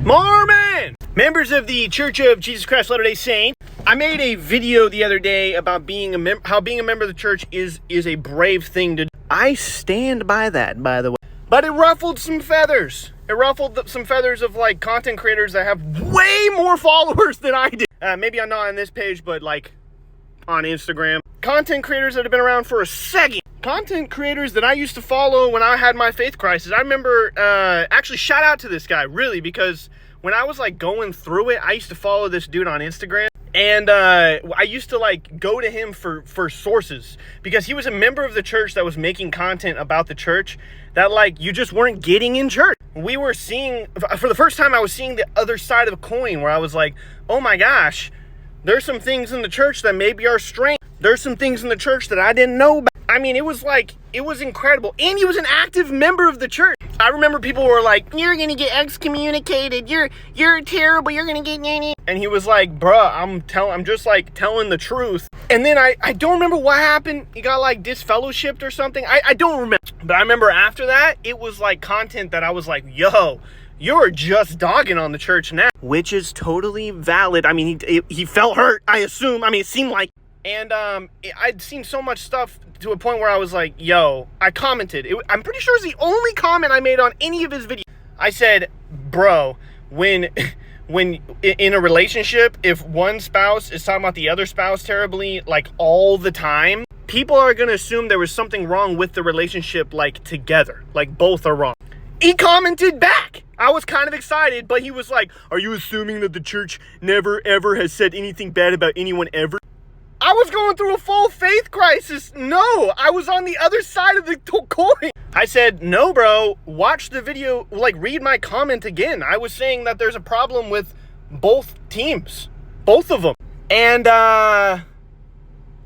Mormon! Members of the Church of Jesus Christ Latter-day Saints, I made a video the other day about how being a member of the church is a brave thing to do. I stand by that, by the way. But it ruffled some feathers. It ruffled some feathers of like content creators that have way more followers than I do. Maybe I'm not on this page, but like on Instagram. Content creators that have been around for a second. Content creators that I used to follow when I had my faith crisis. I remember, actually shout out to this guy, really, because when I was like going through it, I used to follow this dude on Instagram. And I used to like go to him for sources because he was a member of the church that was making content about the church that like you just weren't getting in church. We were seeing, for the first time, I was seeing the other side of a coin where I was like, oh my gosh, there's some things in the church that maybe are strange. There's some things in the church that I didn't know about. I mean, it was incredible. And he was an active member of the church. I remember people were like, you're going to get excommunicated. You're terrible. You're going to get nanny. And he was like, bruh, I'm just like telling the truth. And then I don't remember what happened. He got like disfellowshipped or something. I don't remember. But I remember after that, it was like content that I was like, yo, you're just dogging on the church now. Which is totally valid. I mean, he felt hurt, I assume. I mean, it seemed like. And I'd seen so much stuff to a point where I was like, yo, I commented. I'm pretty sure it's the only comment I made on any of his videos. I said, bro, when in a relationship, if one spouse is talking about the other spouse terribly, like all the time, people are going to assume there was something wrong with the relationship, like together, like both are wrong. He commented back. I was kind of excited, but he was like, are you assuming that the church never ever has said anything bad about anyone ever? I was going through a full faith crisis. No, I was on the other side of the coin. I said, no, bro, watch the video, like read my comment again. I was saying that there's a problem with both teams, both of them. And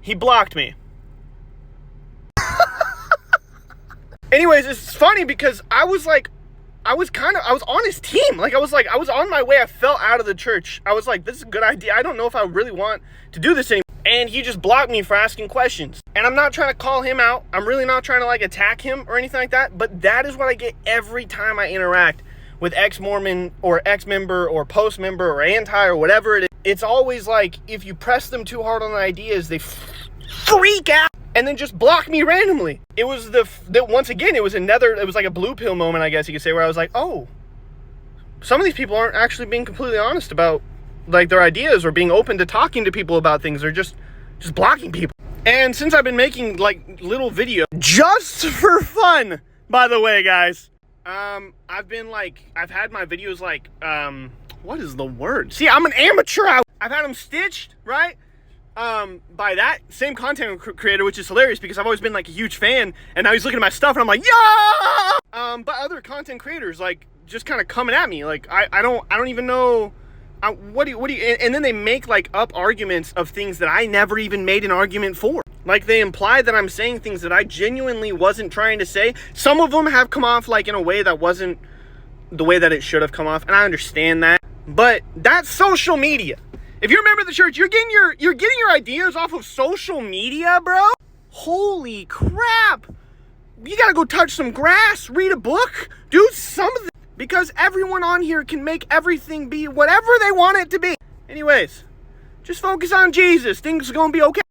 he blocked me. Anyways, it's funny because I was on his team. Like I was on my way. I fell out of the church. I was like, this is a good idea. I don't know if I really want to do this anymore. And he just blocked me for asking questions. And I'm not trying to call him out. I'm really not trying to like attack him or anything like that. But that is what I get every time I interact with ex-Mormon or ex-member or post-member or anti or whatever it is. It's always like, if you press them too hard on the ideas, they freak out and then just block me randomly. It was once again, it was like a blue pill moment, I guess you could say, where I was like, oh, some of these people aren't actually being completely honest about like their ideas or being open to talking to people about things, or just blocking people. And since I've been making like little videos just for fun, by the way, guys, I've had my videos like, what is the word? See, I'm an amateur. I've had them stitched, right? By that same content creator, which is hilarious because I've always been like a huge fan, and now he's looking at my stuff and I'm like, yeah! But other content creators like just kind of coming at me. Like, I don't even know. What do you, and then they make like up arguments of things that I never even made an argument for. Like they imply that I'm saying things that I genuinely wasn't trying to say. Some of them have come off like in a way that wasn't the way that it should have come off, and I understand that. But that's social media. If you're a member of the church, you're getting your ideas off of social media, bro. Holy crap! You gotta go touch some grass, read a book, do something. Because everyone on here can make everything be whatever they want it to be. Anyways, just focus on Jesus. Things are going to be okay.